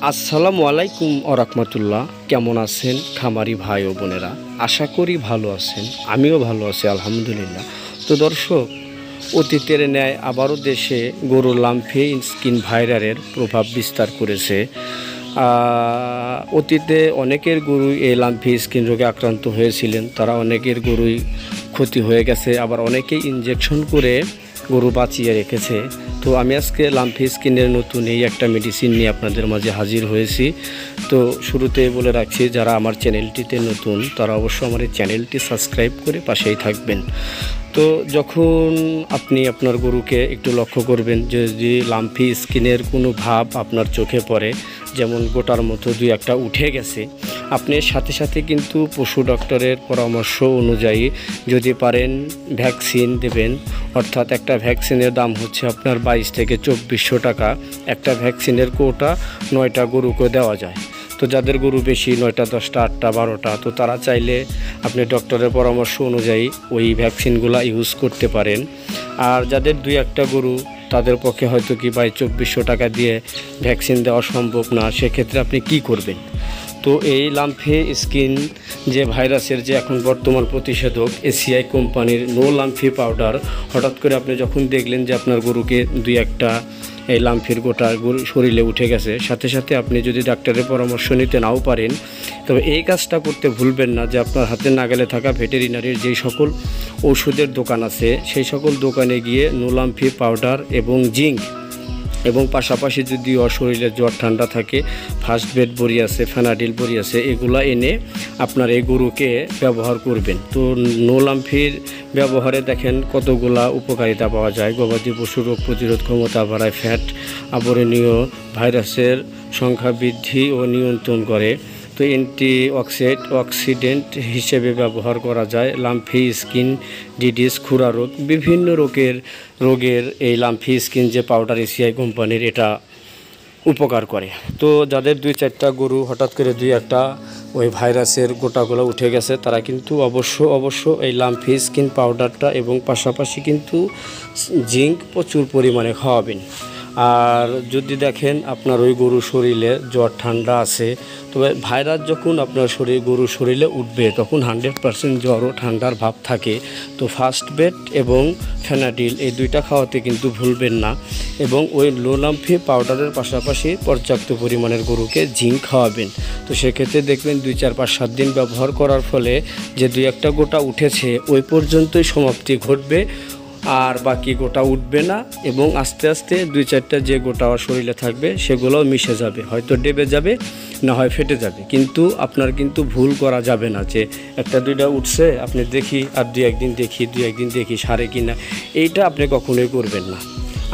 আসসালামু আলাইকুম ওয়া রাহমাতুল্লাহ। কেমন আছেন খামারি ভাই ও বোনেরা? আশা করি ভালো আছেন, আমিও ভালো আছি আলহামদুলিল্লাহ। তো দর্শক, অতীতের ন্যায় আবারও দেশে গরুর লাম্ফি স্কিন ভাইরাসের প্রভাব বিস্তার করেছে। অতীতে অনেকের গরুই এই লাম্ফি স্কিন রোগে আক্রান্ত হয়েছিলেন, তারা অনেকের গরুই ক্ষতি হয়ে গেছে, আবার অনেকেই ইনজেকশন করে গরু বাঁচিয়ে রেখেছে। তো আমি আজকে লাম্ফি স্কিনের নতুন এই একটা মেডিসিন নিয়ে আপনাদের মাঝে হাজির হয়েছি। তো শুরুতে বলে রাখছি, যারা আমার চ্যানেলটিতে নতুন তারা অবশ্যই আমার এই চ্যানেলটি সাবস্ক্রাইব করে পাশেই থাকবেন। তো যখন আপনি আপনার গরুকে একটু লক্ষ্য করবেন যে যদি লাম্ফি স্কিনের কোনো ভাব আপনার চোখে পড়ে, যেমন গোটার মতো দুই একটা উঠে গেছে, আপনি সাথে সাথে কিন্তু পশু ডক্টরের পরামর্শ অনুযায়ী যদি পারেন ভ্যাকসিন দেবেন। অর্থাৎ একটা ভ্যাকসিনের দাম হচ্ছে আপনার 22 থেকে 2400 টাকা। একটা ভ্যাকসিনের কোটা 9টা গরুকে দেওয়া যায়। তো যাদের গরু বেশি 9টা 10টা 8টা 12টা, তো তারা চাইলে আপনি ডক্টরের পরামর্শ অনুযায়ী ওই ভ্যাকসিনগুলো ইউজ করতে পারেন। আর যাদের দুই একটা গরু, তাদের পক্ষে হয়তো কি 2200 টাকা দিয়ে ভ্যাকসিন দেওয়া সম্ভব না, সেক্ষেত্রে আপনি কি করবেন? তো এই লাম্ফি স্কিন যে ভাইরাসের যে এখন বর্তমান প্রতিষেধক এসিআই কোম্পানির নো লাম্ফি পাউডার, হঠাৎ করে আপনি যখন দেখলেন যে আপনার গরুকে দুই একটা এই লাম্ফির গোটা গরু শরীরে উঠে গেছে, সাথে সাথে আপনি যদি ডাক্তারের পরামর্শ নিতে নাও পারেন, তবে এই কাজটা করতে ভুলবেন না যে আপনার হাতের নাগালে থাকা ভেটেরিনারির যেই সকল ওষুধের দোকান আছে সেই সকল দোকানে গিয়ে নো লাম্ফি পাউডার এবং জিঙ্ক এবং পাশাপাশি যদি শরীরে জ্বর ঠান্ডা থাকে ফার্স্ট বেড বড়ি আছে, ফেনাডিল বড়ি আছে, এগুলা এনে আপনার এই গরুকে ব্যবহার করবেন। তো নো লাম্ফির ব্যবহারে দেখেন কতগুলা উপকারিতা পাওয়া যায়। গবাদি পশুর রোগ প্রতিরোধ ক্ষমতা বাড়ায়, ফ্যাট আবরণীয় ভাইরাসের সংখ্যা বৃদ্ধি ও নিয়ন্ত্রণ করে। তো অক্সিডেন্ট হিসেবে ব্যবহার করা যায়। লাম্ফি স্কিন ডিডিস, খুরা রোগ, বিভিন্ন রোগের এই লাম্ফি স্কিন যে পাউডার এসিআই কোম্পানির, এটা উপকার করে। তো যাদের 2-4টা গরু হঠাৎ করে দুই একটা ওই ভাইরাসের গোটাগুলো উঠে গেছে, তারা কিন্তু অবশ্য এই লাম্ফি স্কিন পাউডারটা এবং পাশাপাশি কিন্তু জিঙ্ক প্রচুর পরিমাণে খাওয়াবেন। আর যদি দেখেন আপনার ওই গরু শরীরে জ্বর ঠান্ডা আছে, তবে ভাইরাস যখন আপনার গরুর শরীরে উঠবে তখন 100% জ্বর ও ঠান্ডার ভাব থাকে। তো ফার্স্ট বেড এবং ফেনাডিল এই দুইটা খাওয়াতে কিন্তু ভুলবেন না। এবং ওই লো লাম্ফি পাউডারের পাশাপাশি পর্যাপ্ত পরিমাণের গরুকে জিঙ্ক খাওয়াবেন। তো সেক্ষেত্রে দেখবেন 2, 4, 5, 7 দিন ব্যবহার করার ফলে যে দুই একটা গোটা উঠেছে ওই পর্যন্তই সমাপ্তি ঘটবে, আর বাকি গোটা উঠবে না। এবং আস্তে আস্তে 2-4টা যে গোটা শরীরে থাকবে সেগুলোও মিশে যাবে, হয়তো ডেবে যাবে, না হয় ফেটে যাবে। কিন্তু আপনার কিন্তু ভুল করা যাবে না যে একটা দুইটা উঠছে আপনি দেখি আর দুই একদিন দেখি সারে কিনা, এইটা আপনি কখনোই করবেন না।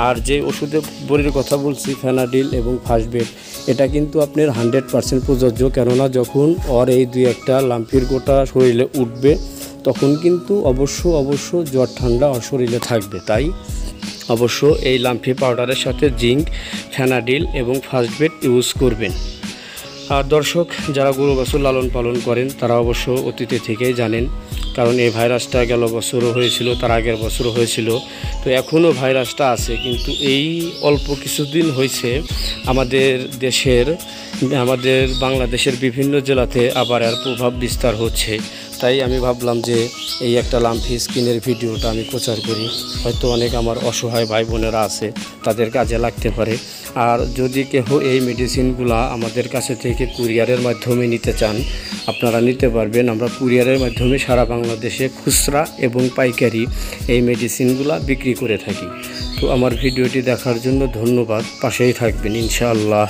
আর যে ওষুধের বড়ির কথা বলছি ফেনাডিল এবং ফার্স্ট বেড, এটা কিন্তু আপনার 100% প্রযোজ্য। কেননা যখন এই দুই একটা লাম্ফির গোটা শরীরে উঠবে তখন কিন্তু অবশ্য জ্বর ঠান্ডা শরীরে থাকবে। তাই অবশ্য এই লাম্ফি পাউডারের সাথে জিঙ্ক, ফেনাডিল এবং ফার্স্ট বেড ইউজ করবেন। আর দর্শক, যারা গরু বাছুর লালন পালন করেন তারা অবশ্য অতীতে থেকেই জানেন, কারণ এই ভাইরাসটা গেল বছরও হয়েছিল, তার আগের বছরও হয়েছিল। তো এখনও ভাইরাসটা আছে, কিন্তু এই অল্প কিছুদিন হয়েছে আমাদের বাংলাদেশের বিভিন্ন জেলাতে আবার এর প্রভাব বিস্তার হচ্ছে। তাই আমি ভাবলাম যে এই একটা লাম্ফি স্কিনের ভিডিওটা আমি প্রচার করি, হয়তো অনেক আমার অসহায় ভাই বোনেরা আছে, তাদের কাজে লাগতে পারে। আর যদি কেউ এই মেডিসিনগুলো আমাদের কাছে থেকে কুরিয়ারের মাধ্যমে নিতে চান, আপনারা নিতে পারবেন। আমরা কুরিয়ারের মাধ্যমে সারা বাংলাদেশে খুচরা এবং পাইকারি এই মেডিসিনগুলো বিক্রি করে থাকি। তো আমার ভিডিওটি দেখার জন্য ধন্যবাদ, পাশেই থাকবেন ইনশাআল্লাহ।